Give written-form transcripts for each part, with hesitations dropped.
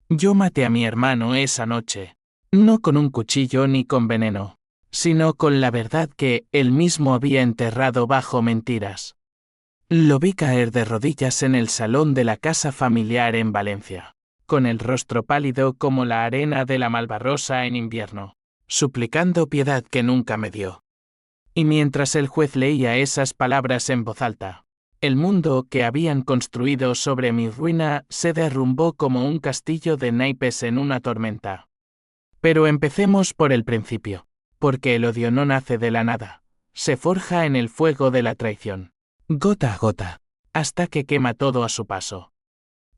Yo maté a mi hermano esa noche. No con un cuchillo ni con veneno, sino con la verdad que él mismo había enterrado bajo mentiras. Lo vi caer de rodillas en el salón de la casa familiar en Valencia, con el rostro pálido como la arena de la Malvarrosa en invierno, suplicando piedad que nunca me dio. Y mientras el juez leía esas palabras en voz alta, el mundo que habían construido sobre mi ruina se derrumbó como un castillo de naipes en una tormenta. Pero empecemos por el principio, porque el odio no nace de la nada, se forja en el fuego de la traición, gota a gota, hasta que quema todo a su paso.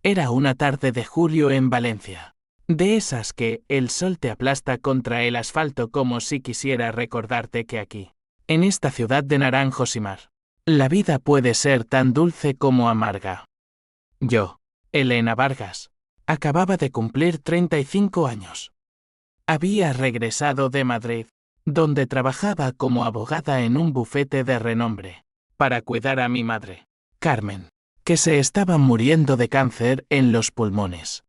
Era una tarde de julio en Valencia, de esas que el sol te aplasta contra el asfalto como si quisiera recordarte que aquí, en esta ciudad de naranjos y mar, la vida puede ser tan dulce como amarga. Yo, Elena Vargas, acababa de cumplir 35 años. Había regresado de Madrid, donde trabajaba como abogada en un bufete de renombre, para cuidar a mi madre, Carmen, que se estaba muriendo de cáncer en los pulmones.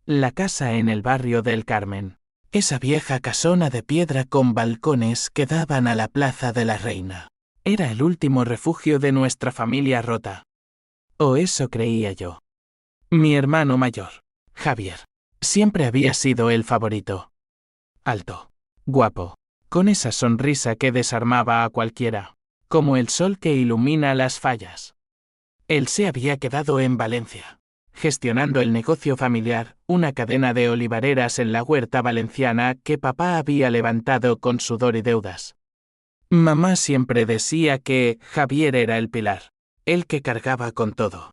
La casa en el barrio del Carmen, esa vieja casona de piedra con balcones que daban a la Plaza de la Reina, era el último refugio de nuestra familia rota. O eso creía yo. Mi hermano mayor, Javier, siempre había sido el favorito. Alto, guapo, con esa sonrisa que desarmaba a cualquiera, como el sol que ilumina las fallas. Él se había quedado en Valencia, gestionando el negocio familiar, una cadena de olivareras en la huerta valenciana que papá había levantado con sudor y deudas. Mamá siempre decía que Javier era el pilar, el que cargaba con todo.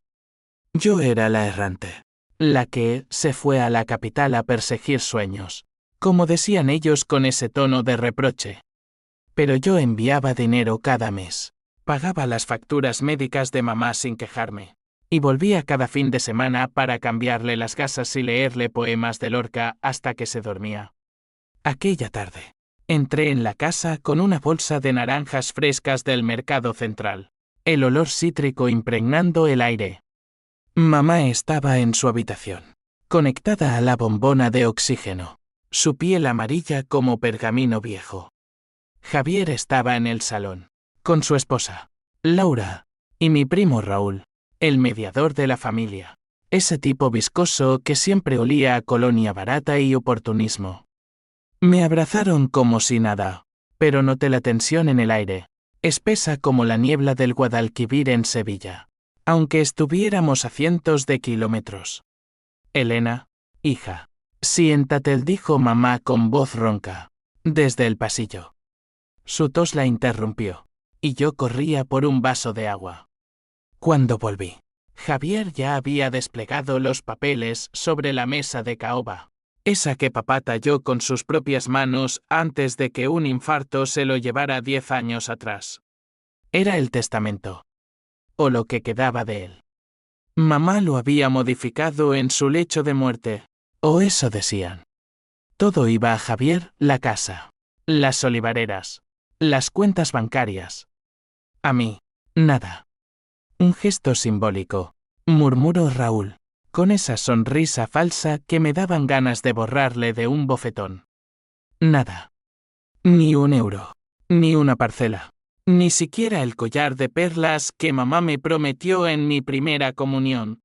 Yo era la errante, la que se fue a la capital a perseguir sueños, como decían ellos con ese tono de reproche. Pero yo enviaba dinero cada mes, pagaba las facturas médicas de mamá sin quejarme, y volvía cada fin de semana para cambiarle las gasas y leerle poemas de Lorca hasta que se dormía. Aquella tarde, entré en la casa con una bolsa de naranjas frescas del mercado central, el olor cítrico impregnando el aire. Mamá estaba en su habitación, conectada a la bombona de oxígeno, su piel amarilla como pergamino viejo. Javier estaba en el salón, con su esposa, Laura, y mi primo Raúl, el mediador de la familia, ese tipo viscoso que siempre olía a colonia barata y oportunismo. Me abrazaron como si nada, pero noté la tensión en el aire, espesa como la niebla del Guadalquivir en Sevilla, aunque estuviéramos a cientos de kilómetros. Elena, hija, siéntate, dijo mamá con voz ronca, desde el pasillo. Su tos la interrumpió, y yo corría por un vaso de agua. Cuando volví, Javier ya había desplegado los papeles sobre la mesa de caoba, esa que papá talló con sus propias manos antes de que un infarto se lo llevara 10 años atrás. Era el testamento, o lo que quedaba de él. Mamá lo había modificado en su lecho de muerte, o eso decían. Todo iba a Javier, la casa, las olivareras, las cuentas bancarias. A mí, nada. Un gesto simbólico, murmuró Raúl, con esa sonrisa falsa que me daban ganas de borrarle de un bofetón. Nada. Ni un euro, ni una parcela, ni siquiera el collar de perlas que mamá me prometió en mi primera comunión.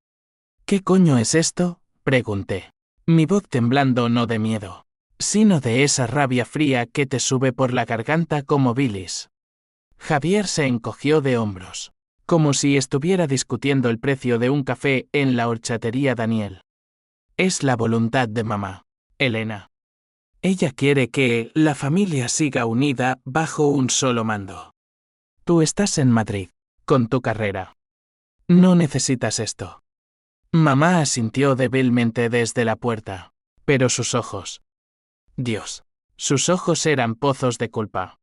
¿Qué coño es esto?, pregunté, mi voz temblando no de miedo, sino de esa rabia fría que te sube por la garganta como bilis. Javier se encogió de hombros, como si estuviera discutiendo el precio de un café en la horchatería Daniel. Es la voluntad de mamá, Elena. Ella quiere que la familia siga unida bajo un solo mando. Tú estás en Madrid, con tu carrera. No necesitas esto. Mamá asintió débilmente desde la puerta, pero sus ojos. Dios, sus ojos eran pozos de culpa.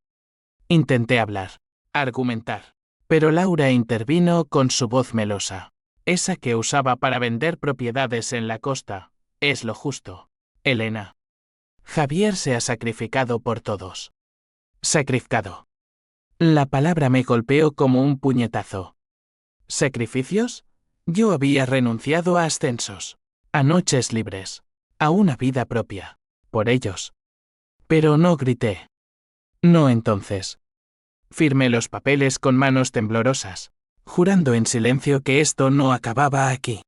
Intenté hablar, argumentar, pero Laura intervino con su voz melosa, esa que usaba para vender propiedades en la costa. Es lo justo, Elena. Javier se ha sacrificado por todos. Sacrificado. La palabra me golpeó como un puñetazo. ¿Sacrificios? Yo había renunciado a ascensos, a noches libres, a una vida propia, por ellos. Pero no grité. No entonces. Firmé los papeles con manos temblorosas, jurando en silencio que esto no acababa aquí.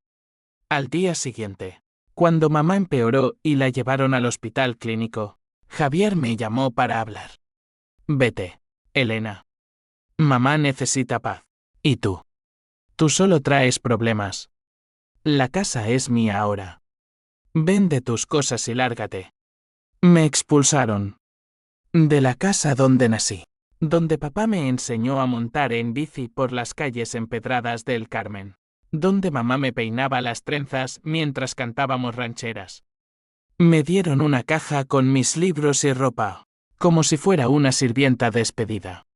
Al día siguiente, cuando mamá empeoró y la llevaron al hospital clínico, Javier me llamó para hablar. Vete, Elena. Mamá necesita paz. ¿Y tú? Tú solo traes problemas. La casa es mía ahora. Vende tus cosas y lárgate. Me expulsaron. De la casa donde nací, donde papá me enseñó a montar en bici por las calles empedradas del Carmen, donde mamá me peinaba las trenzas mientras cantábamos rancheras. Me dieron una caja con mis libros y ropa, como si fuera una sirvienta despedida.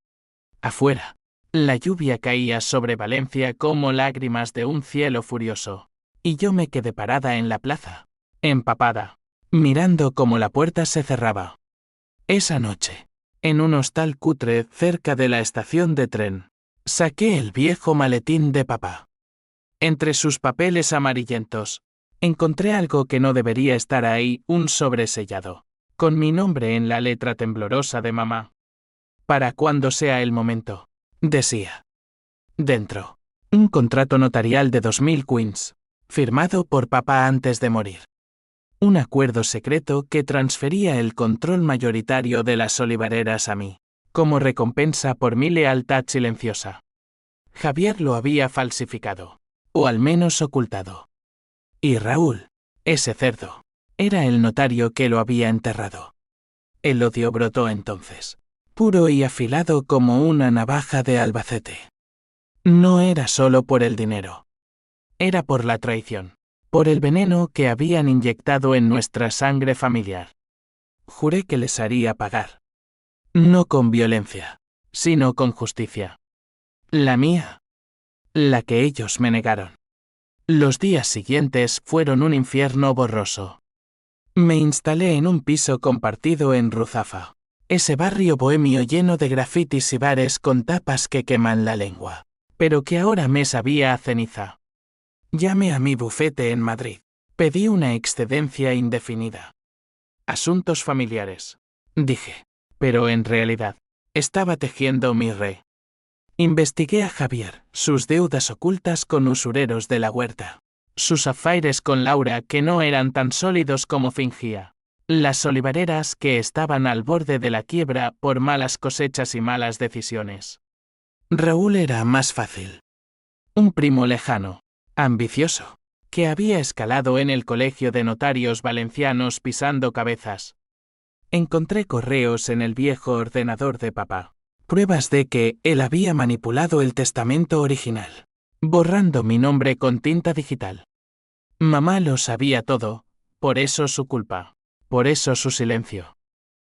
Afuera, la lluvia caía sobre Valencia como lágrimas de un cielo furioso, y yo me quedé parada en la plaza, empapada, mirando cómo la puerta se cerraba. Esa noche, en un hostal cutre cerca de la estación de tren, saqué el viejo maletín de papá. Entre sus papeles amarillentos, encontré algo que no debería estar ahí, un sobre sellado, con mi nombre en la letra temblorosa de mamá. Para cuando sea el momento, decía. Dentro, un contrato notarial de 2000 queens, firmado por papá antes de morir. Un acuerdo secreto que transfería el control mayoritario de las olivareras a mí, como recompensa por mi lealtad silenciosa. Javier lo había falsificado, o al menos ocultado. Y Raúl, ese cerdo, era el notario que lo había enterrado. El odio brotó entonces, puro y afilado como una navaja de Albacete. No era solo por el dinero. Era por la traición. Por el veneno que habían inyectado en nuestra sangre familiar. Juré que les haría pagar. No con violencia, sino con justicia. La mía. La que ellos me negaron. Los días siguientes fueron un infierno borroso. Me instalé en un piso compartido en Ruzafa, ese barrio bohemio lleno de grafitis y bares con tapas que queman la lengua, pero que ahora me sabía a ceniza. Llamé a mi bufete en Madrid. Pedí una excedencia indefinida. Asuntos familiares, dije, pero en realidad, estaba tejiendo mi re. Investigué a Javier, sus deudas ocultas con usureros de la huerta, sus afaires con Laura que no eran tan sólidos como fingía, las olivareras que estaban al borde de la quiebra por malas cosechas y malas decisiones. Raúl era más fácil. Un primo lejano, ambicioso, que había escalado en el colegio de notarios valencianos pisando cabezas. Encontré correos en el viejo ordenador de papá, pruebas de que él había manipulado el testamento original, borrando mi nombre con tinta digital. Mamá lo sabía todo, por eso su culpa, por eso su silencio.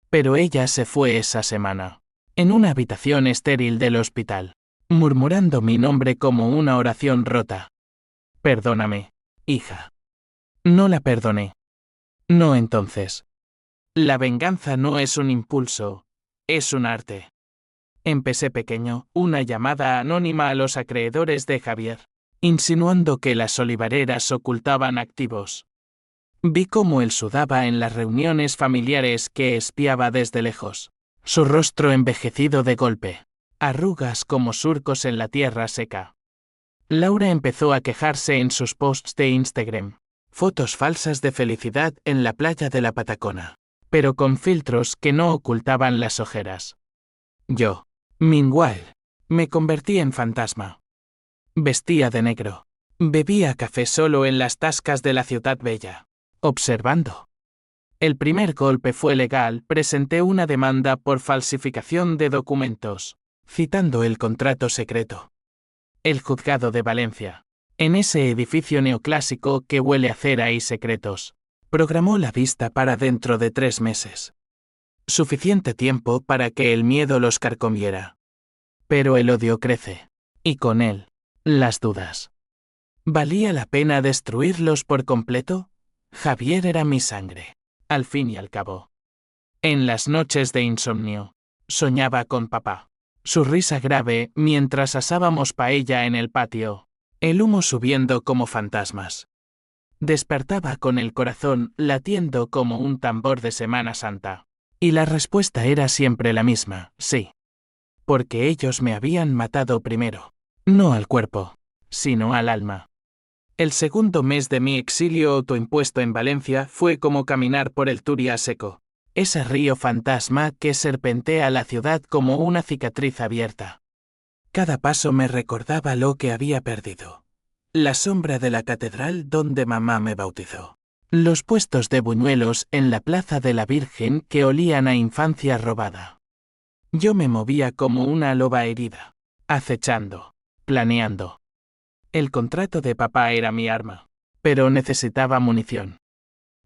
Pero ella se fue esa semana, en una habitación estéril del hospital, murmurando mi nombre como una oración rota. Perdóname, hija. No la perdoné. No entonces. La venganza no es un impulso, es un arte. Empecé pequeño, una llamada anónima a los acreedores de Javier, insinuando que las olivareras ocultaban activos. Vi cómo él sudaba en las reuniones familiares que espiaba desde lejos, su rostro envejecido de golpe, arrugas como surcos en la tierra seca. Laura empezó a quejarse en sus posts de Instagram, fotos falsas de felicidad en la playa de la Patacona, pero con filtros que no ocultaban las ojeras. Yo, meanwhile, me convertí en fantasma. Vestía de negro, bebía café solo en las tascas de la ciudad bella, observando. El primer golpe fue legal, presenté una demanda por falsificación de documentos, citando el contrato secreto. El juzgado de Valencia, en ese edificio neoclásico que huele a cera y secretos, programó la vista para dentro de 3 meses. Suficiente tiempo para que el miedo los carcomiera. Pero el odio crece, y con él, las dudas. ¿Valía la pena destruirlos por completo? Javier era mi sangre, al fin y al cabo. En las noches de insomnio, soñaba con papá. Su risa grave mientras asábamos paella en el patio, el humo subiendo como fantasmas. Despertaba con el corazón latiendo como un tambor de Semana Santa. Y la respuesta era siempre la misma, sí. Porque ellos me habían matado primero. No al cuerpo, sino al alma. El segundo mes de mi exilio autoimpuesto en Valencia fue como caminar por el Turia seco. Ese río fantasma que serpentea la ciudad como una cicatriz abierta. Cada paso me recordaba lo que había perdido. La sombra de la catedral donde mamá me bautizó. Los puestos de buñuelos en la plaza de la Virgen que olían a infancia robada. Yo me movía como una loba herida, acechando, planeando. El contrato de papá era mi arma, pero necesitaba munición.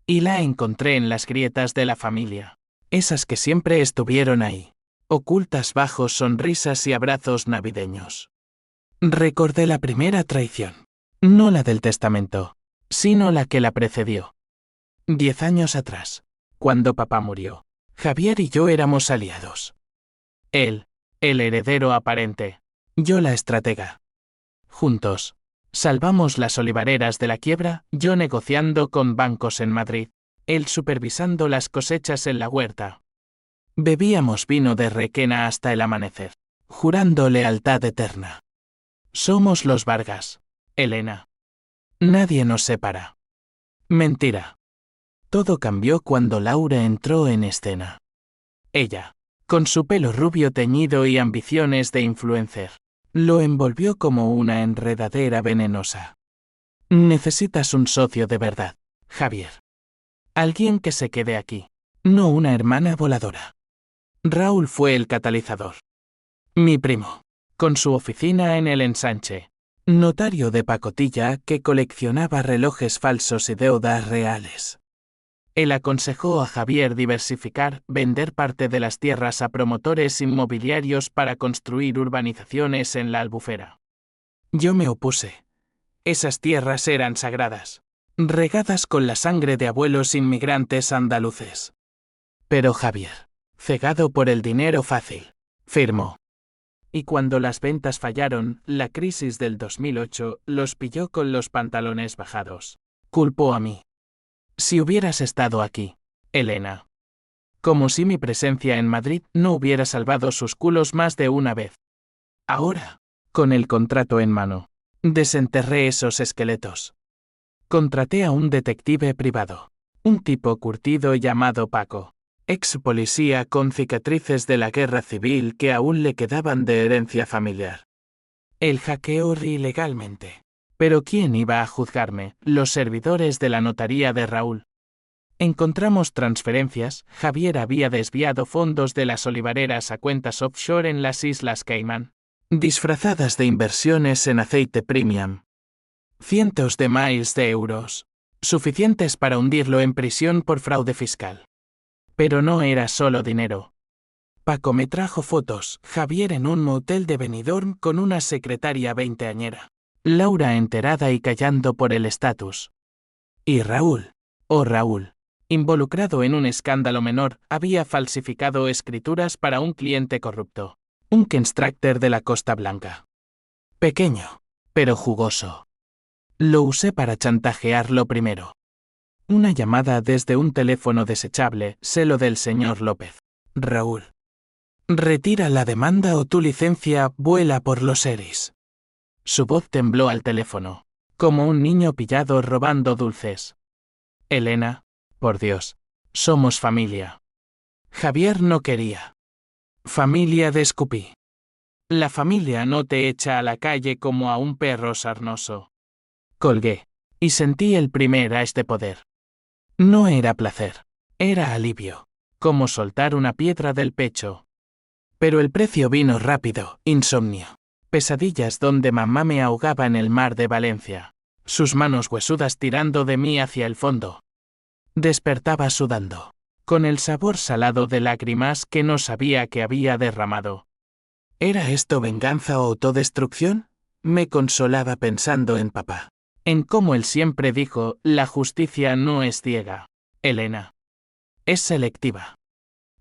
Y la encontré en las grietas de la familia, esas que siempre estuvieron ahí, ocultas bajo sonrisas y abrazos navideños. Recordé la primera traición, no la del testamento, sino la que la precedió. 10 años atrás, cuando papá murió, Javier y yo éramos aliados. Él, el heredero aparente, yo la estratega. Juntos, salvamos las olivareras de la quiebra, yo negociando con bancos en Madrid, él supervisando las cosechas en la huerta. Bebíamos vino de Requena hasta el amanecer, jurando lealtad eterna. Somos los Vargas, Elena. Nadie nos separa. Mentira. Todo cambió cuando Laura entró en escena. Ella, con su pelo rubio teñido y ambiciones de influencer, lo envolvió como una enredadera venenosa. Necesitas un socio de verdad, Javier. Alguien que se quede aquí, no una hermana voladora. Raúl fue el catalizador. Mi primo, con su oficina en el Ensanche, notario de pacotilla que coleccionaba relojes falsos y deudas reales. Él aconsejó a Javier diversificar, vender parte de las tierras a promotores inmobiliarios para construir urbanizaciones en la Albufera. Yo me opuse. Esas tierras eran sagradas, regadas con la sangre de abuelos inmigrantes andaluces. Pero Javier, cegado por el dinero fácil, firmó. Y cuando las ventas fallaron, la crisis del 2008 los pilló con los pantalones bajados. Culpó a mí. Si hubieras estado aquí, Elena. Como si mi presencia en Madrid no hubiera salvado sus culos más de una vez. Ahora, con el contrato en mano, desenterré esos esqueletos. Contraté a un detective privado, un tipo curtido llamado Paco, ex policía con cicatrices de la guerra civil que aún le quedaban de herencia familiar. Él hackeó ilegalmente. Pero ¿quién iba a juzgarme? Los servidores de la notaría de Raúl. Encontramos transferencias. Javier había desviado fondos de las olivareras a cuentas offshore en las Islas Caimán, disfrazadas de inversiones en aceite premium. Cientos de miles de euros, suficientes para hundirlo en prisión por fraude fiscal. Pero no era solo dinero. Paco me trajo fotos. Javier en un motel de Benidorm con una secretaria veinteañera. Laura enterada y callando por el estatus. Y Raúl, Raúl, involucrado en un escándalo menor, había falsificado escrituras para un cliente corrupto. Un constructor de la Costa Blanca. Pequeño, pero jugoso. Lo usé para chantajearlo primero. Una llamada desde un teléfono desechable, celo del señor López. Raúl. Retira la demanda o tu licencia vuela por los aires. Su voz tembló al teléfono, como un niño pillado robando dulces. Elena, por Dios, somos familia. Javier no quería. Familia de escupí. La familia no te echa a la calle como a un perro sarnoso. Colgué, y sentí el primer as de poder. No era placer, era alivio, como soltar una piedra del pecho. Pero el precio vino rápido, insomnio. Pesadillas donde mamá me ahogaba en el mar de Valencia, sus manos huesudas tirando de mí hacia el fondo. Despertaba sudando, con el sabor salado de lágrimas que no sabía que había derramado. ¿Era esto venganza o autodestrucción? Me consolaba pensando en papá, en cómo él siempre dijo, la justicia no es ciega, Elena. Es selectiva.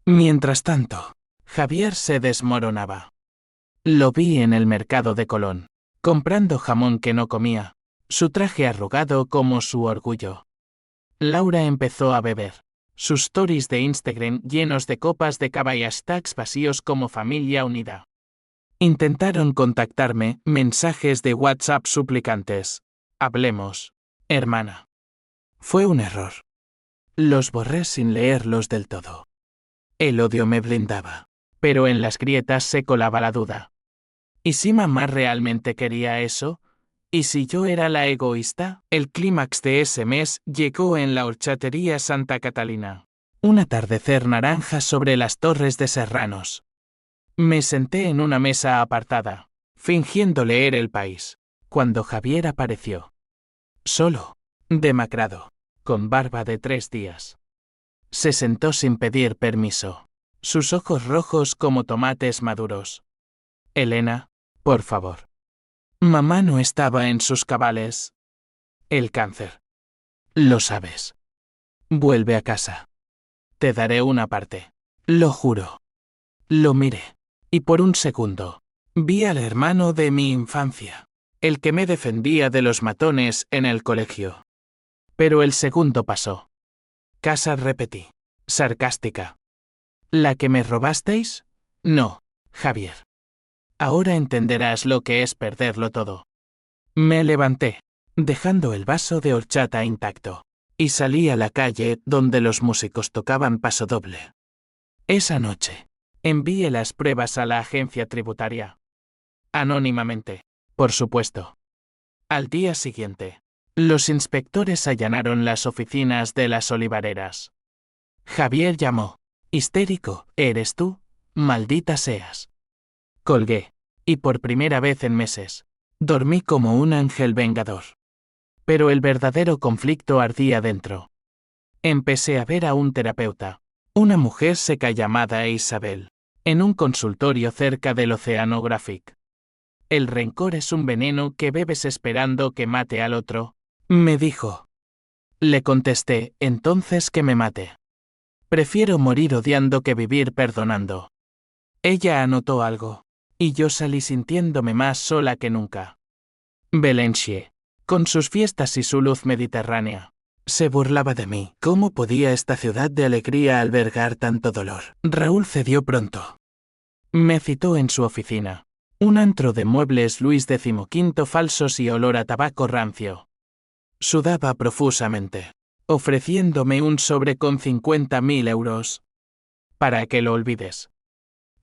Mientras tanto, Javier se desmoronaba. Lo vi en el mercado de Colón, comprando jamón que no comía, su traje arrugado como su orgullo. Laura empezó a beber. Sus stories de Instagram llenos de copas de cava y hashtags vacíos como familia unida. Intentaron contactarme, mensajes de WhatsApp suplicantes. Hablemos, hermana. Fue un error. Los borré sin leerlos del todo. El odio me blindaba, pero en las grietas se colaba la duda. ¿Y si mamá realmente quería eso? ¿Y si yo era la egoísta? El clímax de ese mes llegó en la horchatería Santa Catalina. Un atardecer naranja sobre las torres de Serranos. Me senté en una mesa apartada, fingiendo leer El País, cuando Javier apareció. Solo, demacrado, con barba de 3 días. Se sentó sin pedir permiso, sus ojos rojos como tomates maduros. Elena, por favor. Mamá no estaba en sus cabales. El cáncer. Lo sabes. Vuelve a casa. Te daré una parte. Lo juro. Lo miré. Y por un segundo, vi al hermano de mi infancia, el que me defendía de los matones en el colegio. Pero el segundo pasó. Casa, repetí, sarcástica. ¿La que me robasteis? No, Javier. Ahora entenderás lo que es perderlo todo. Me levanté, dejando el vaso de horchata intacto, y salí a la calle donde los músicos tocaban pasodoble. Esa noche, envié las pruebas a la agencia tributaria. Anónimamente, por supuesto. Al día siguiente, los inspectores allanaron las oficinas de las olivareras. Javier llamó. Histérico, ¿eres tú? Maldita seas. Colgué, y por primera vez en meses, dormí como un ángel vengador. Pero el verdadero conflicto ardía dentro. Empecé a ver a un terapeuta, una mujer seca llamada Isabel, en un consultorio cerca del Oceanographic. El rencor es un veneno que bebes esperando que mate al otro, me dijo. Le contesté, entonces que me mate. Prefiero morir odiando que vivir perdonando. Ella anotó algo, y yo salí sintiéndome más sola que nunca. Belenchie, con sus fiestas y su luz mediterránea, se burlaba de mí. ¿Cómo podía esta ciudad de alegría albergar tanto dolor? Raúl cedió pronto. Me citó en su oficina. Un antro de muebles Luis XV falsos y olor a tabaco rancio. Sudaba profusamente, ofreciéndome un sobre con 50.000 euros. Para que lo olvides.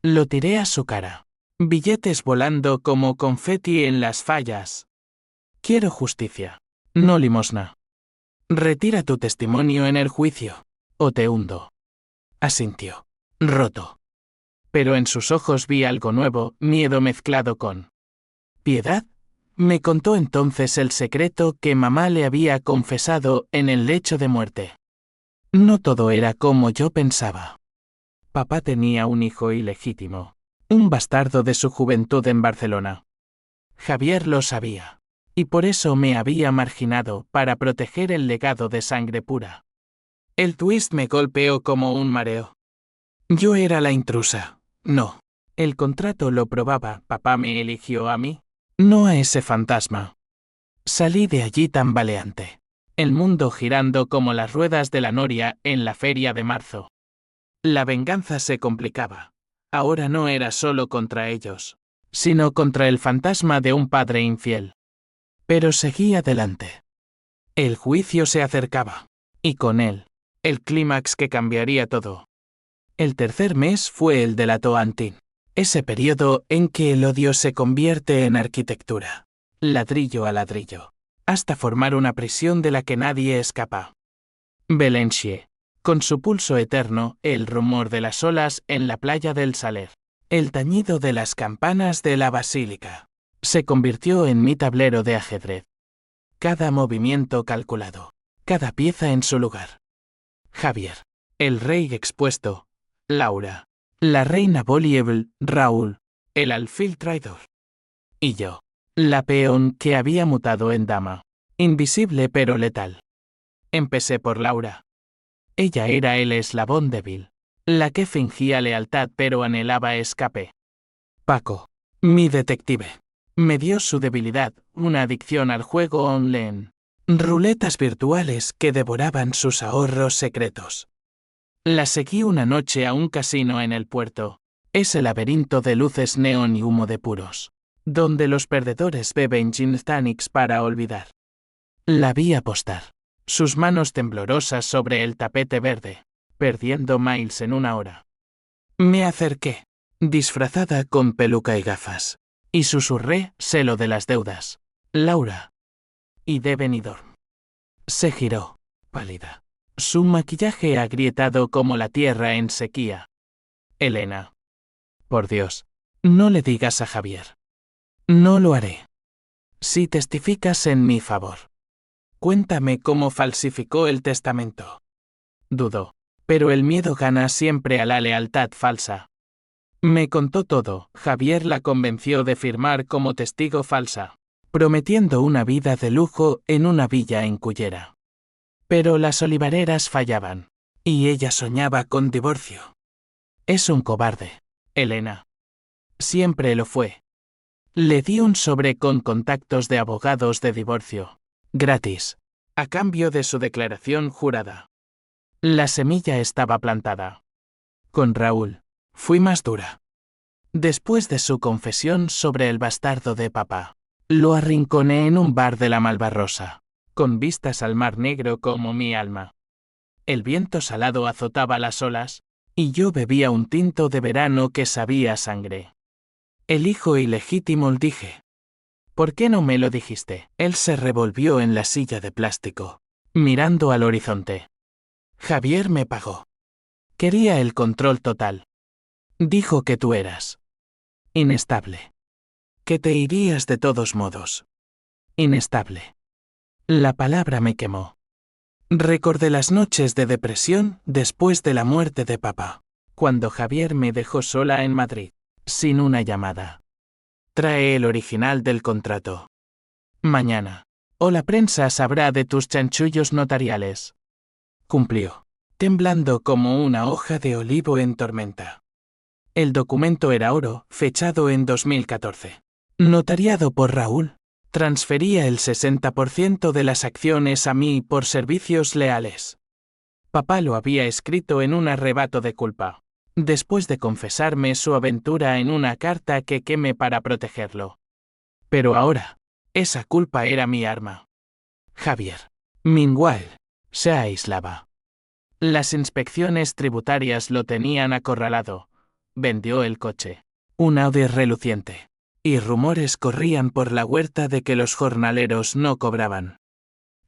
Lo tiré a su cara. Billetes volando como confeti en las fallas. Quiero justicia, no limosna. Retira tu testimonio en el juicio, o te hundo. Asintió. Roto. Pero en sus ojos vi algo nuevo, miedo mezclado con piedad. Me contó entonces el secreto que mamá le había confesado en el lecho de muerte. No todo era como yo pensaba. Papá tenía un hijo ilegítimo, un bastardo de su juventud en Barcelona. Javier lo sabía, y por eso me había marginado para proteger el legado de sangre pura. El twist me golpeó como un mareo. Yo era la intrusa. No. El contrato lo probaba, papá me eligió a mí, no a ese fantasma. Salí de allí tambaleante, el mundo girando como las ruedas de la noria en la feria de marzo. La venganza se complicaba. Ahora no era solo contra ellos, sino contra el fantasma de un padre infiel. Pero seguí adelante. El juicio se acercaba, y con él, el clímax que cambiaría todo. El tercer mes fue el de la Toantín, ese periodo en que el odio se convierte en arquitectura, ladrillo a ladrillo, hasta formar una prisión de la que nadie escapa. Belenchie, con su pulso eterno, el rumor de las olas en la playa del Saler, el tañido de las campanas de la basílica, se convirtió en mi tablero de ajedrez. Cada movimiento calculado, cada pieza en su lugar. Javier, el rey expuesto. Laura, la reina voluble, Raúl, el alfil traidor. Y yo, la peón que había mutado en dama, invisible pero letal. Empecé por Laura. Ella era el eslabón débil, la que fingía lealtad pero anhelaba escape. Paco, mi detective, Me dio su debilidad, una adicción al juego online. Ruletas virtuales que devoraban sus ahorros secretos. La seguí una noche a un casino en el puerto. Ese laberinto de luces neón y humo de puros, donde los perdedores beben gin tonics para olvidar. La vi apostar, sus manos temblorosas sobre el tapete verde, perdiendo miles en una hora. Me acerqué, disfrazada con peluca y gafas, y susurré: celo de las deudas. Laura. Y de Benidorm. Se giró, pálida, su maquillaje agrietado como la tierra en sequía. Elena. Por Dios, no le digas a Javier. No lo haré. Si testificas en mi favor. Cuéntame cómo falsificó el testamento. Dudó, pero el miedo gana siempre a la lealtad falsa. Me contó todo. Javier la convenció de firmar como testigo falsa, prometiendo una vida de lujo en una villa en Cullera. Pero las olivareras fallaban, y ella soñaba con divorcio. Es un cobarde, Elena. Siempre lo fue. Le di un sobre con contactos de abogados de divorcio, gratis, a cambio de su declaración jurada. La semilla estaba plantada. Con Raúl, fui más dura. Después de su confesión sobre el bastardo de papá, lo arrinconé en un bar de la Malvarrosa, con vistas al mar Negro como mi alma. El viento salado azotaba las olas, y yo bebía un tinto de verano que sabía a sangre. El hijo ilegítimo, dije. ¿Por qué no me lo dijiste? Él se revolvió en la silla de plástico, mirando al horizonte. Javier me pagó. Quería el control total. Dijo que tú eras inestable. Que te irías de todos modos. Inestable. La palabra me quemó. Recordé las noches de depresión después de la muerte de papá, cuando Javier me dejó sola en Madrid, sin una llamada. Trae el original del contrato. Mañana. O la prensa sabrá de tus chanchullos notariales. Cumplió, temblando como una hoja de olivo en tormenta. El documento era oro, fechado en 2014. Notariado por Raúl. Transfería el 60% de las acciones a mí por servicios leales. Papá lo había escrito en un arrebato de culpa, después de confesarme su aventura en una carta que quemé para protegerlo. Pero ahora, esa culpa era mi arma. Javier. Meanwhile, se aislaba. Las inspecciones tributarias lo tenían acorralado. Vendió el coche, un Audi reluciente, y rumores corrían por la huerta de que los jornaleros no cobraban.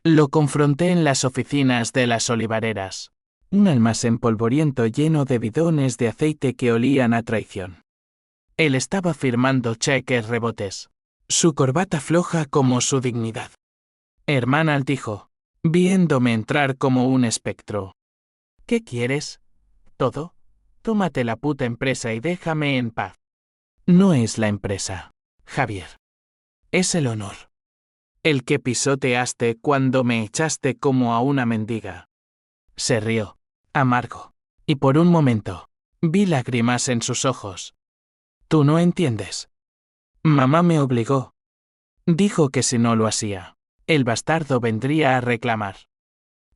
Lo confronté en las oficinas de las olivareras, un almacén polvoriento lleno de bidones de aceite que olían a traición. Él estaba firmando cheques rebotes, su corbata floja como su dignidad. Hermana, dijo, viéndome entrar como un espectro. ¿Qué quieres? ¿Todo? Tómate la puta empresa y déjame en paz. No es la empresa, Javier. Es el honor. El que pisoteaste cuando me echaste como a una mendiga. Se rió, amargo, y por un momento, vi lágrimas en sus ojos. Tú no entiendes. Mamá me obligó. Dijo que si no lo hacía, el bastardo vendría a reclamar.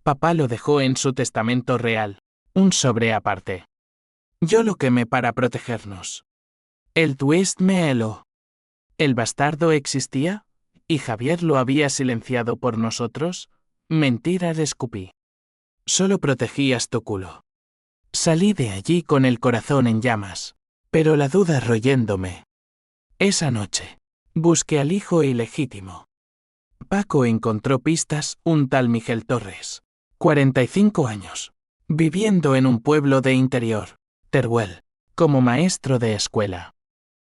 Papá lo dejó en su testamento real, un sobre aparte. Yo lo quemé para protegernos. El twist me heló. ¿El bastardo existía? ¿Y Javier lo había silenciado por nosotros? Mentira, le escupí. Solo protegías tu culo. Salí de allí con el corazón en llamas, pero la duda royéndome. Esa noche, busqué al hijo ilegítimo. Paco encontró pistas, un tal Miguel Torres, 45 años, viviendo en un pueblo de interior, Teruel, como maestro de escuela.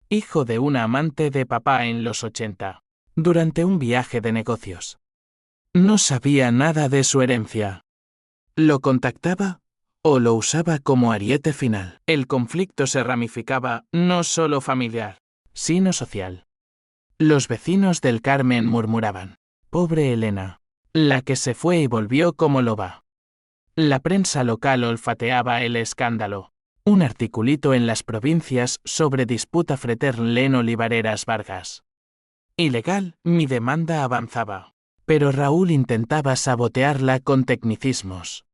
Hijo de una amante de papá en los 80, durante un viaje de negocios. No sabía nada de su herencia. ¿Lo contactaba? ¿O lo usaba como ariete final? El conflicto se ramificaba, no solo familiar, sino social. Los vecinos del Carmen murmuraban, pobre Elena, la que se fue y volvió como loba. La prensa local olfateaba el escándalo. Un articulito en las provincias sobre disputa Freterlen Olivareras Vargas. Ilegal, mi demanda avanzaba. Pero Raúl intentaba sabotearla con tecnicismos.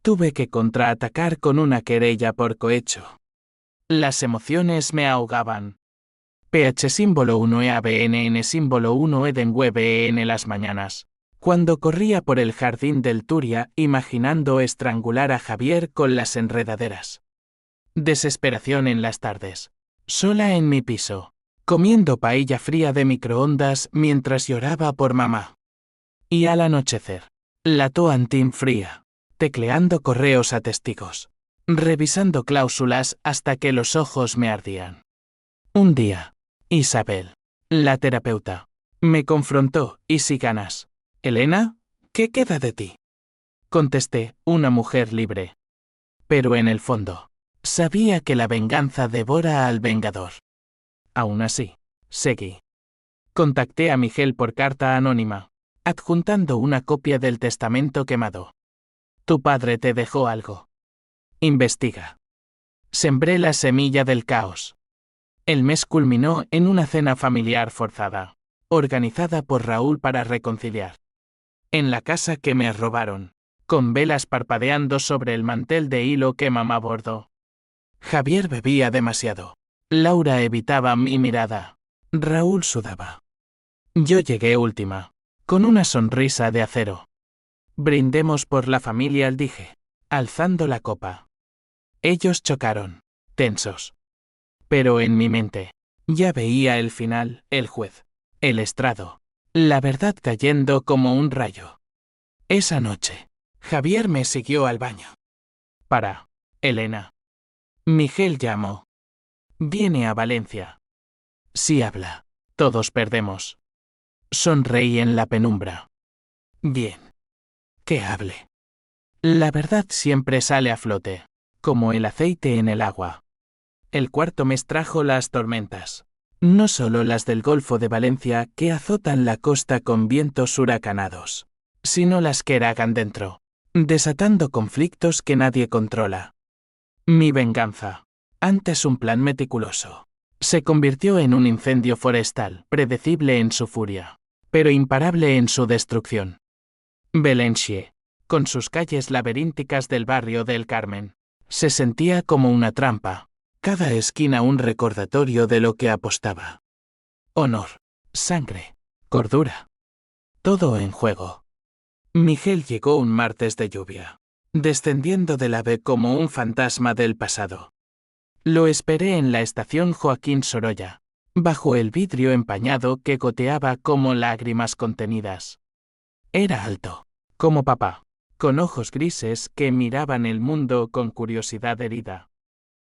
Tuve que contraatacar con una querella por cohecho. Las emociones me ahogaban. PH símbolo 1 EABNN símbolo 1 Edenweb en las mañanas. Cuando corría por el jardín del Turia imaginando estrangular a Javier con las enredaderas. Desesperación en las tardes. Sola en mi piso. Comiendo paella fría de microondas mientras lloraba por mamá. Y al anochecer. La toantín fría. Tecleando correos a testigos. Revisando cláusulas hasta que los ojos me ardían. Un día. Isabel, la terapeuta, me confrontó, y si ganas. Elena, ¿qué queda de ti? Contesté, una mujer libre. Pero en el fondo, sabía que la venganza devora al vengador. Aún así, seguí. Contacté a Miguel por carta anónima, adjuntando una copia del testamento quemado. Tu padre te dejó algo. Investiga. Sembré la semilla del caos. El mes culminó en una cena familiar forzada, organizada por Raúl para reconciliar. En la casa que me robaron, con velas parpadeando sobre el mantel de hilo que mamá bordó. Javier bebía demasiado. Laura evitaba mi mirada. Raúl sudaba. Yo llegué última, con una sonrisa de acero. Brindemos por la familia, dije, alzando la copa. Ellos chocaron, tensos. Pero en mi mente, ya veía el final, el juez, el estrado, la verdad cayendo como un rayo. Esa noche, Javier me siguió al baño. Para, Elena. Miguel llamó. Viene a Valencia. Si habla, todos perdemos. Sonreí en la penumbra. Bien. Que hable. La verdad siempre sale a flote, como el aceite en el agua. El cuarto mes trajo las tormentas. No solo las del Golfo de Valencia que azotan la costa con vientos huracanados, sino las que eragan dentro, desatando conflictos que nadie controla. Mi venganza, antes un plan meticuloso, se convirtió en un incendio forestal, predecible en su furia, pero imparable en su destrucción. Valencia, con sus calles laberínticas del barrio del Carmen, se sentía como una trampa. Cada esquina un recordatorio de lo que apostaba. Honor, sangre, cordura. Todo en juego. Miguel llegó un martes de lluvia, descendiendo del ave como un fantasma del pasado. Lo esperé en la estación Joaquín Sorolla, bajo el vidrio empañado que goteaba como lágrimas contenidas. Era alto, como papá, con ojos grises que miraban el mundo con curiosidad herida.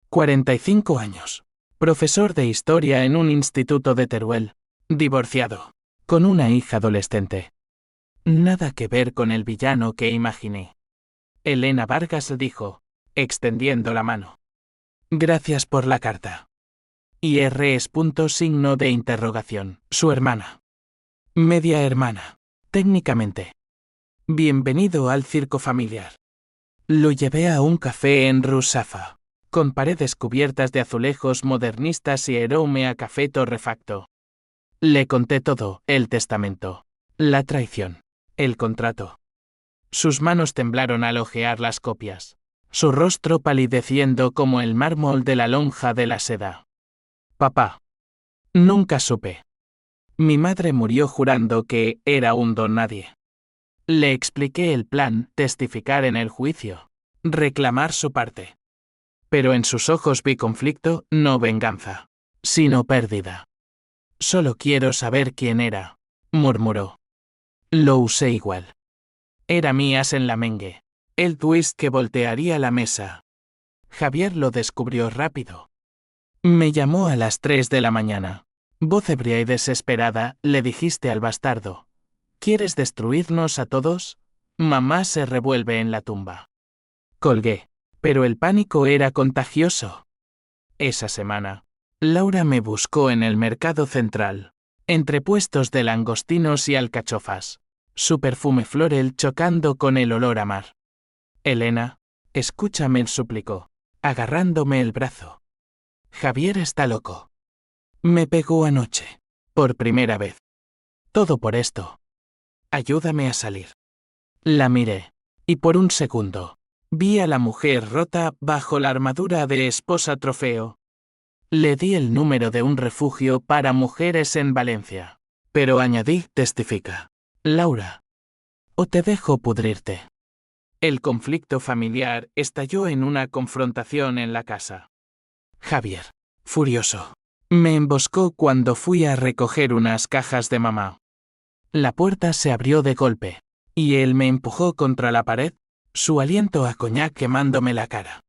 45 años. Profesor de historia en un instituto de Teruel. Divorciado. Con una hija adolescente. Nada que ver con el villano que imaginé. Elena Vargas dijo, extendiendo la mano. Gracias por la carta. Y signo de interrogación. Su hermana. Media hermana. Técnicamente. Bienvenido al circo familiar. Lo llevé a un café en Rusafa, con paredes cubiertas de azulejos modernistas y aroma a café torrefacto. Le conté todo, el testamento, la traición, el contrato. Sus manos temblaron al hojear las copias, su rostro palideciendo como el mármol de la lonja de la seda. Papá. Nunca supe. Mi madre murió jurando que era un don nadie. Le expliqué el plan, testificar en el juicio, reclamar su parte. Pero en sus ojos vi conflicto, no venganza, sino pérdida. Solo quiero saber quién era, murmuró. Lo usé igual. Era mi as en la mengue, el twist que voltearía la mesa. Javier lo descubrió rápido. Me llamó a las 3 de la mañana. Voz ebria y desesperada, le dijiste al bastardo. ¿Quieres destruirnos a todos? Mamá se revuelve en la tumba. Colgué. Pero el pánico era contagioso. Esa semana, Laura me buscó en el mercado central, entre puestos de langostinos y alcachofas, su perfume floral chocando con el olor a mar. Elena, escúchame, suplicó, agarrándome el brazo. Javier está loco. Me pegó anoche. Por primera vez. Todo por esto. Ayúdame a salir. La miré, y por un segundo, vi a la mujer rota bajo la armadura de esposa trofeo. Le di el número de un refugio para mujeres en Valencia. Pero añadí, testifica. Laura. O te dejo pudrirte. El conflicto familiar estalló en una confrontación en la casa. Javier, furioso, me emboscó cuando fui a recoger unas cajas de mamá. La puerta se abrió de golpe, y él me empujó contra la pared, su aliento a coñac quemándome la cara.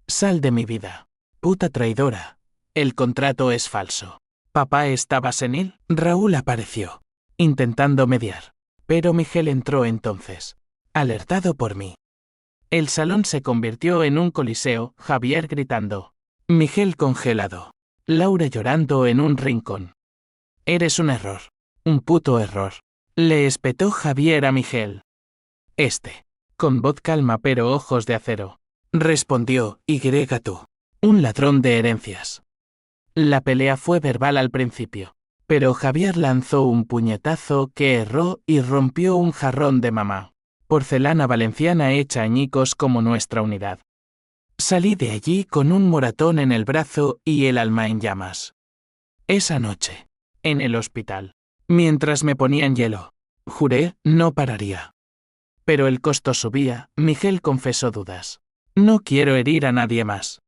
Sal de mi vida, puta traidora. El contrato es falso. ¿Papá estaba senil? Raúl apareció, intentando mediar, pero Miguel entró entonces, alertado por mí. El salón se convirtió en un coliseo, Javier gritando. Miguel congelado. Laura llorando en un rincón. Eres un error. Un puto error. Le espetó Javier a Miguel. Con voz calma pero ojos de acero, respondió, tú. Un ladrón de herencias. La pelea fue verbal al principio, pero Javier lanzó un puñetazo que erró y rompió un jarrón de mamá. Porcelana valenciana hecha añicos como nuestra unidad. Salí de allí con un moratón en el brazo y el alma en llamas. Esa noche, en el hospital, mientras me ponían hielo, juré, no pararía. Pero el costo subía, Miguel confesó dudas. No quiero herir a nadie más.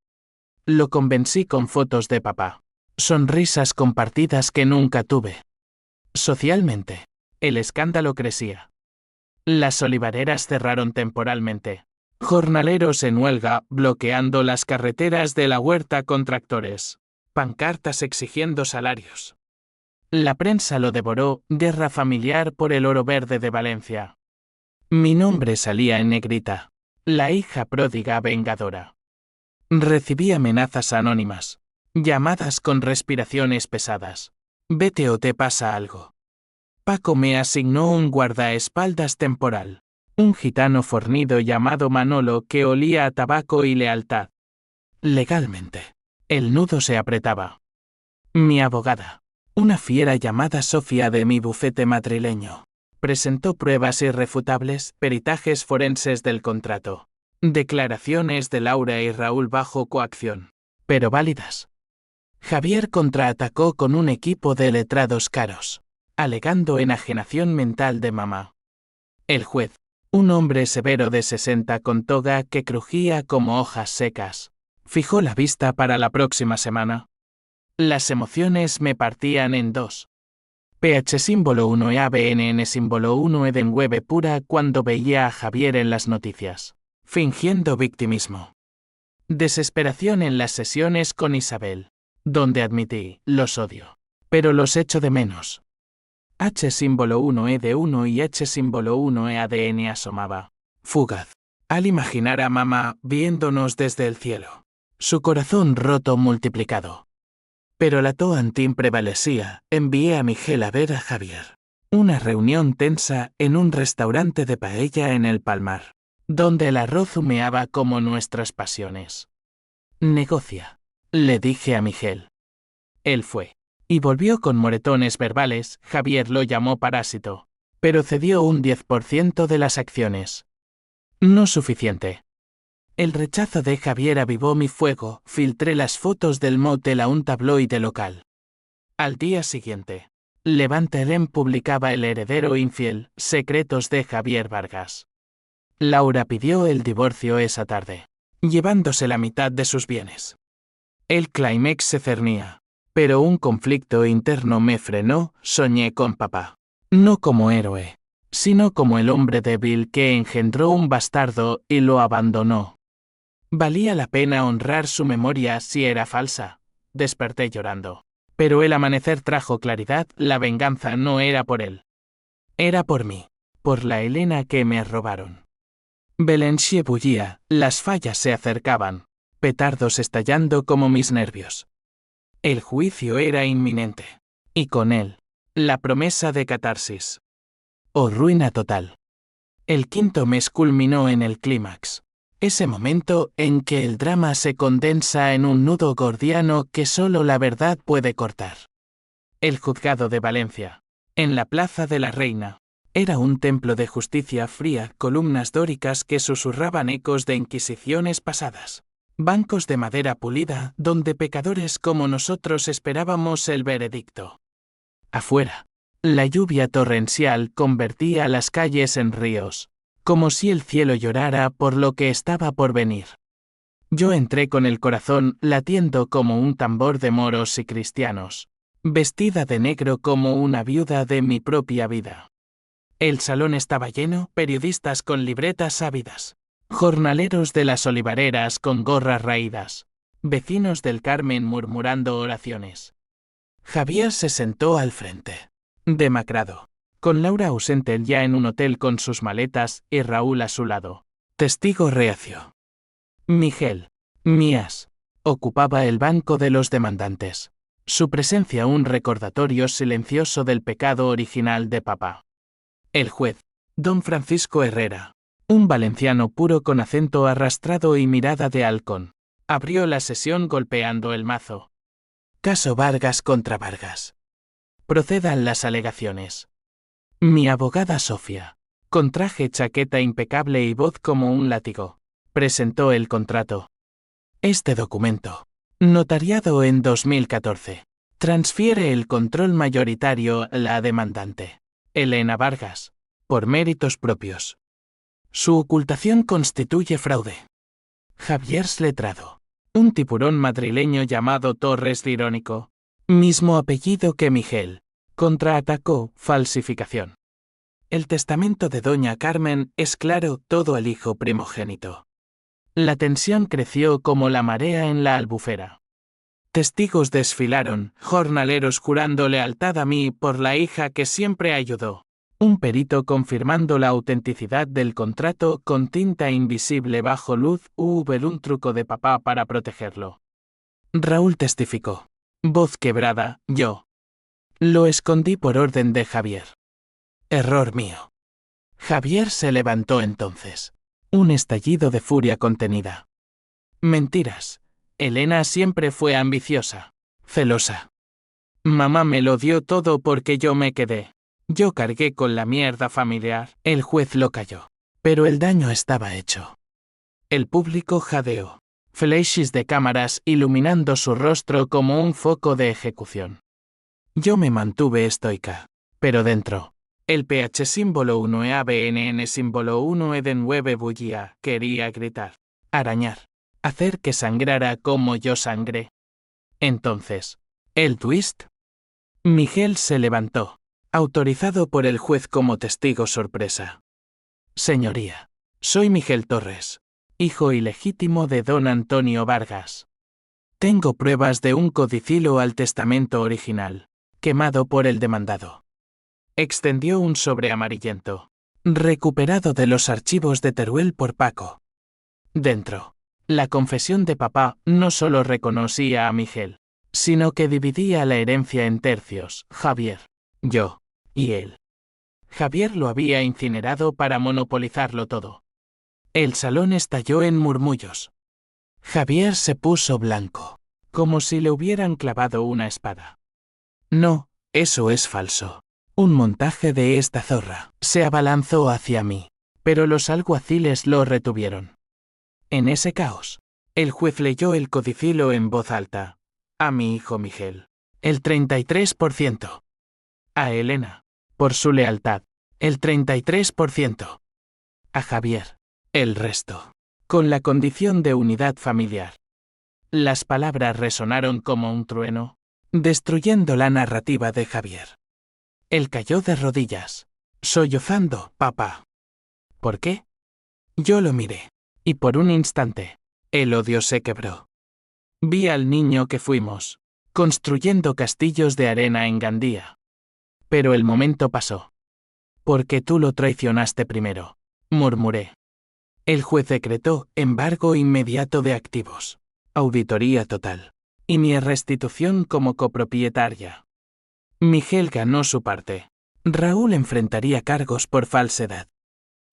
Lo convencí con fotos de papá. Sonrisas compartidas que nunca tuve. Socialmente, el escándalo crecía. Las olivareras cerraron temporalmente. Jornaleros en huelga, bloqueando las carreteras de la huerta con tractores. Pancartas exigiendo salarios. La prensa lo devoró, guerra familiar por el oro verde de Valencia. Mi nombre salía en negrita. La hija pródiga vengadora. Recibí amenazas anónimas. Llamadas con respiraciones pesadas. Vete o te pasa algo. Paco me asignó un guardaespaldas temporal. Un gitano fornido llamado Manolo que olía a tabaco y lealtad. Legalmente, el nudo se apretaba. Mi abogada, una fiera llamada Sofía de mi bufete madrileño, presentó pruebas irrefutables, peritajes forenses del contrato, declaraciones de Laura y Raúl bajo coacción, pero válidas. Javier contraatacó con un equipo de letrados caros, alegando enajenación mental de mamá. El juez, un hombre severo de 60 con toga que crujía como hojas secas, fijó la vista para la próxima semana. Las emociones me partían en dos. PH símbolo 1 e ABNN símbolo 1 Eden web pura cuando veía a Javier en las noticias, fingiendo victimismo. Desesperación en las sesiones con Isabel, donde admití, los odio, pero los echo de menos. H símbolo 1 ED1 y H símbolo 1 EADN asomaba, fugaz, al imaginar a mamá viéndonos desde el cielo. Su corazón roto multiplicado. Pero la Toantín prevalecía, envié a Miguel a ver a Javier. Una reunión tensa en un restaurante de paella en el Palmar, donde el arroz humeaba como nuestras pasiones. Negocia, le dije a Miguel. Él fue. Y volvió con moretones verbales, Javier lo llamó parásito, pero cedió un 10% de las acciones. No suficiente. El rechazo de Javier avivó mi fuego, filtré las fotos del motel a un tabloide local. Al día siguiente, Levante-LM publicaba El heredero infiel, secretos de Javier Vargas. Laura pidió el divorcio esa tarde, llevándose la mitad de sus bienes. El clímax se cernía. Pero un conflicto interno me frenó, soñé con papá. No como héroe, sino como el hombre débil que engendró un bastardo y lo abandonó. Valía la pena honrar su memoria si era falsa. Desperté llorando. Pero el amanecer trajo claridad, la venganza no era por él. Era por mí, por la Elena que me robaron. Belenche bullía, las fallas se acercaban, petardos estallando como mis nervios. El juicio era inminente. Y con él, la promesa de catarsis. O ruina total. El quinto mes culminó en el clímax. Ese momento en que el drama se condensa en un nudo gordiano que solo la verdad puede cortar. El juzgado de Valencia. En la Plaza de la Reina. Era un templo de justicia fría, columnas dóricas que susurraban ecos de inquisiciones pasadas. Bancos de madera pulida, donde pecadores como nosotros esperábamos el veredicto. Afuera, la lluvia torrencial convertía las calles en ríos, como si el cielo llorara por lo que estaba por venir. Yo entré con el corazón latiendo como un tambor de moros y cristianos, vestida de negro como una viuda de mi propia vida. El salón estaba lleno, periodistas con libretas ávidas, jornaleros de las olivareras con gorras raídas, vecinos del Carmen murmurando oraciones. Javier se sentó al frente, demacrado, con Laura ausente ya en un hotel con sus maletas y Raúl a su lado, testigo reacio. Miguel, Mías, ocupaba el banco de los demandantes. Su presencia un recordatorio silencioso del pecado original de papá. El juez, don Francisco Herrera, un valenciano puro con acento arrastrado y mirada de halcón, abrió la sesión golpeando el mazo. Caso Vargas contra Vargas. Procedan las alegaciones. Mi abogada Sofía, con traje, chaqueta impecable y voz como un látigo, presentó el contrato. Este documento, notariado en 2014, transfiere el control mayoritario a la demandante, Elena Vargas, por méritos propios. Su ocultación constituye fraude. Javier Letrado, un tiburón madrileño llamado Torres de Irónico, mismo apellido que Miguel, contraatacó falsificación. El testamento de doña Carmen es claro, todo el hijo primogénito. La tensión creció como la marea en la albufera. Testigos desfilaron, jornaleros jurando lealtad a mí por la hija que siempre ayudó. Un perito confirmando la autenticidad del contrato con tinta invisible bajo luz. Hubo un truco de papá para protegerlo. Raúl testificó. Voz quebrada, yo. Lo escondí por orden de Javier. Error mío. Javier se levantó entonces. Un estallido de furia contenida. Mentiras. Elena siempre fue ambiciosa, celosa. Mamá me lo dio todo porque yo me quedé. Yo cargué con la mierda familiar. El juez lo calló. Pero el daño estaba hecho. El público jadeó. Flashes de cámaras iluminando su rostro como un foco de ejecución. Yo me mantuve estoica. Pero dentro. El PH símbolo 1 e ABNN símbolo 1 e de 9 bullía, quería gritar, arañar, hacer que sangrara como yo sangré. Entonces, ¿el twist? Miguel se levantó, autorizado por el juez como testigo sorpresa. Señoría, soy Miguel Torres, hijo ilegítimo de don Antonio Vargas. Tengo pruebas de un codicilo al testamento original, quemado por el demandado. Extendió un sobre amarillento, recuperado de los archivos de Teruel por Paco. Dentro, la confesión de papá no solo reconocía a Miguel, sino que dividía la herencia en tercios, Javier, yo, y él. Javier lo había incinerado para monopolizarlo todo. El salón estalló en murmullos. Javier se puso blanco, como si le hubieran clavado una espada. No, eso es falso. Un montaje de esta zorra. Se abalanzó hacia mí, pero los alguaciles lo retuvieron. En ese caos, el juez leyó el codicilo en voz alta. A mi hijo Miguel, el 33%. A Elena, por su lealtad, el 33%. A Javier, el resto, con la condición de unidad familiar. Las palabras resonaron como un trueno, destruyendo la narrativa de Javier. Él cayó de rodillas, sollozando, papá. ¿Por qué? Yo lo miré, y por un instante, el odio se quebró. Vi al niño que fuimos, construyendo castillos de arena en Gandía. Pero el momento pasó. Porque tú lo traicionaste primero, murmuré. El juez decretó embargo inmediato de activos, auditoría total, y mi restitución como copropietaria. Miguel ganó su parte. Raúl enfrentaría cargos por falsedad.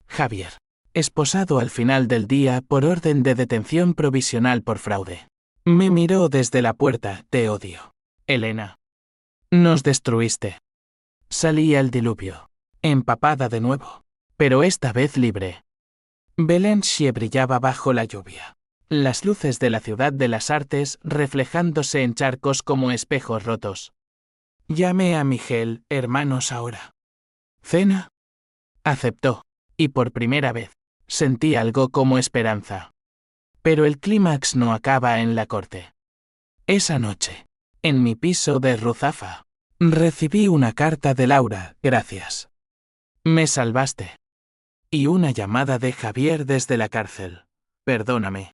Javier, esposado al final del día por orden de detención provisional por fraude. Me miró desde la puerta, te odio. Elena. Nos destruiste. Salí al diluvio, empapada de nuevo, pero esta vez libre. Belenshie brillaba bajo la lluvia. Las luces de la ciudad de las artes reflejándose en charcos como espejos rotos. Llamé a Miguel, hermanos ahora. ¿Cena? Aceptó, y por primera vez, sentí algo como esperanza. Pero el clímax no acaba en la corte. Esa noche, en mi piso de Ruzafa, recibí una carta de Laura, gracias. Me salvaste. Y una llamada de Javier desde la cárcel. Perdóname.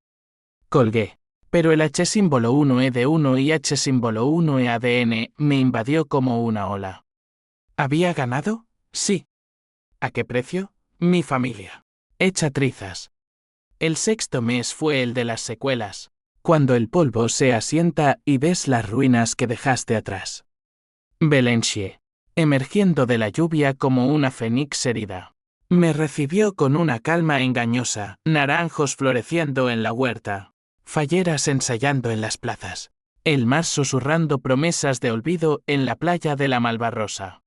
Colgué, pero el H símbolo 1E de 1 y H símbolo 1E ADN me invadió como una ola. ¿Había ganado? Sí. ¿A qué precio? Mi familia. Hecha trizas. El sexto mes fue el de las secuelas, cuando el polvo se asienta y ves las ruinas que dejaste atrás. Belenshie, emergiendo de la lluvia como una fénix herida, me recibió con una calma engañosa, naranjos floreciendo en la huerta, falleras ensayando en las plazas, el mar susurrando promesas de olvido en la playa de la Malvarrosa.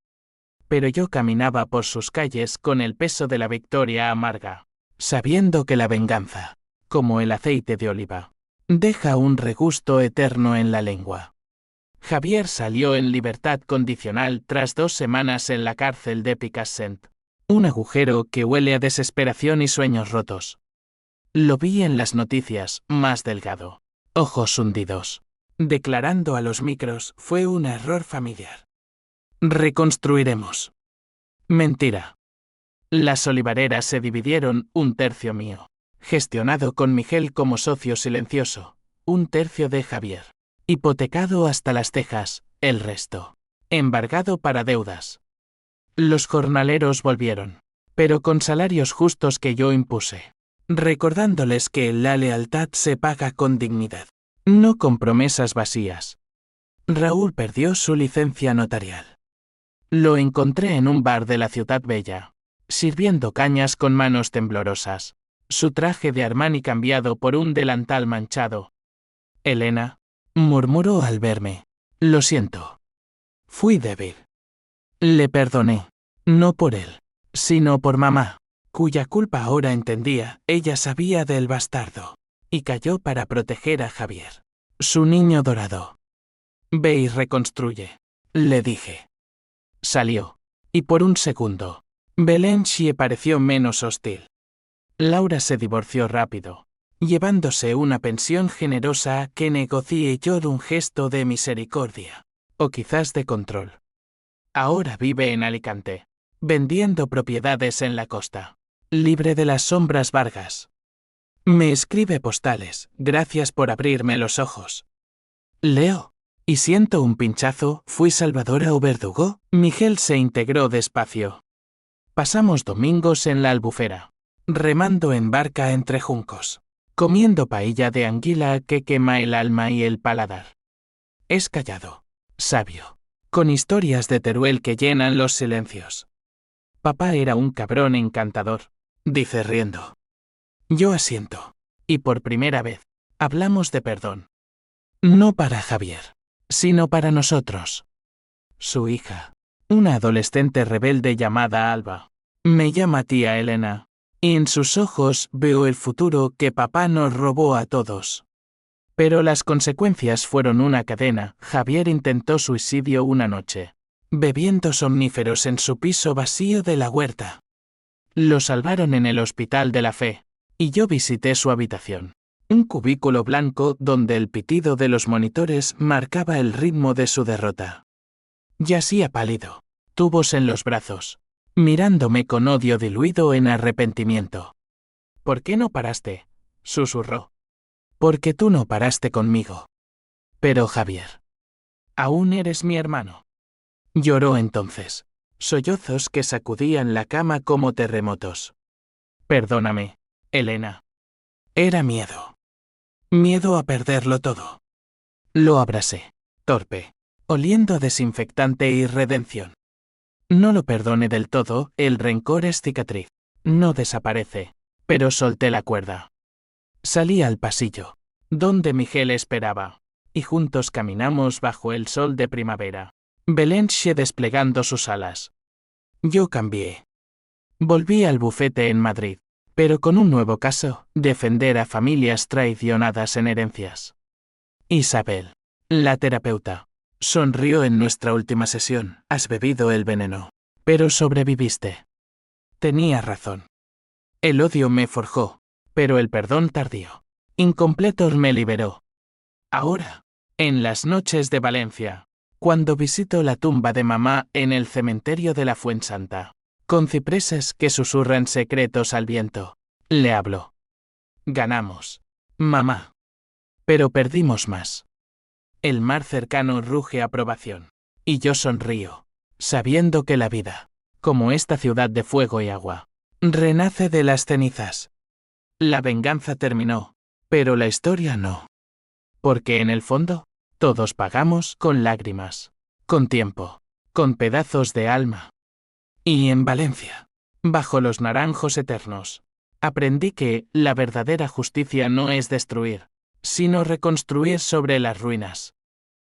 Pero yo caminaba por sus calles con el peso de la victoria amarga, sabiendo que la venganza, como el aceite de oliva, deja un regusto eterno en la lengua. Javier salió en libertad condicional tras 2 semanas en la cárcel de Picassent, un agujero que huele a desesperación y sueños rotos. Lo vi en las noticias, más delgado, ojos hundidos, declarando a los micros, fue un error familiar. Reconstruiremos. Mentira. Las olivareras se dividieron, 1/3 mío, gestionado con Miguel como socio silencioso, 1/3 de Javier, hipotecado hasta las cejas, el resto, embargado para deudas. Los jornaleros volvieron, pero con salarios justos que yo impuse, recordándoles que la lealtad se paga con dignidad, no con promesas vacías. Raúl perdió su licencia notarial. Lo encontré en un bar de la Ciudad Bella, sirviendo cañas con manos temblorosas, su traje de Armani cambiado por un delantal manchado. Elena, murmuró al verme, lo siento. Fui débil. Le perdoné, no por él, sino por mamá, cuya culpa ahora entendía, ella sabía del bastardo, y cayó para proteger a Javier, su niño dorado. Ve y reconstruye, le dije. Salió, y por un segundo, Belenshie pareció menos hostil. Laura se divorció rápido, llevándose una pensión generosa que negocié yo de un gesto de misericordia, o quizás de control. Ahora vive en Alicante, vendiendo propiedades en la costa, libre de las sombras Vargas. Me escribe postales, gracias por abrirme los ojos. Leo. Y siento un pinchazo, ¿fui salvadora o verdugo? Miguel se integró despacio. Pasamos domingos en la Albufera, remando en barca entre juncos, comiendo paella de anguila que quema el alma y el paladar. Es callado, sabio, con historias de Teruel que llenan los silencios. Papá era un cabrón encantador, dice riendo. Yo asiento, y por primera vez, hablamos de perdón. No para Javier, sino para nosotros. Su hija, una adolescente rebelde llamada Alba, me llama tía Elena, y en sus ojos veo el futuro que papá nos robó a todos. Pero las consecuencias fueron una cadena. Javier intentó suicidio una noche, bebiendo somníferos en su piso vacío de la huerta. Lo salvaron en el Hospital de la Fe, y yo visité su habitación. Un cubículo blanco donde el pitido de los monitores marcaba el ritmo de su derrota. Yacía pálido, tubos en los brazos, mirándome con odio diluido en arrepentimiento. ¿Por qué no paraste?, susurró. Porque tú no paraste conmigo. Pero Javier, aún eres mi hermano. Lloró entonces, sollozos que sacudían la cama como terremotos. Perdóname, Elena. Era miedo. Miedo a perderlo todo. Lo abracé, torpe, oliendo a desinfectante y redención. No lo perdone del todo, el rencor es cicatriz. No desaparece, pero solté la cuerda. Salí al pasillo, donde Miguel esperaba, y juntos caminamos bajo el sol de primavera, Belenche desplegando sus alas. Yo cambié. Volví al bufete en Madrid, pero con un nuevo caso: defender a familias traicionadas en herencias. Isabel, la terapeuta, sonrió en nuestra última sesión. Has bebido el veneno, pero sobreviviste. Tenía razón. El odio me forjó, pero el perdón tardío, incompleto, me liberó. Ahora, en las noches de Valencia, cuando visito la tumba de mamá en el cementerio de la Fuensanta, con cipreses que susurran secretos al viento, le hablo. Ganamos, mamá. Pero perdimos más. El mar cercano ruge aprobación. Y yo sonrío, sabiendo que la vida, como esta ciudad de fuego y agua, renace de las cenizas. La venganza terminó, pero la historia no. Porque en el fondo, todos pagamos con lágrimas, con tiempo, con pedazos de alma. Y en Valencia, bajo los naranjos eternos, aprendí que la verdadera justicia no es destruir, sino reconstruir sobre las ruinas.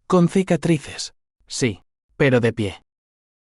Con cicatrices, sí, pero de pie.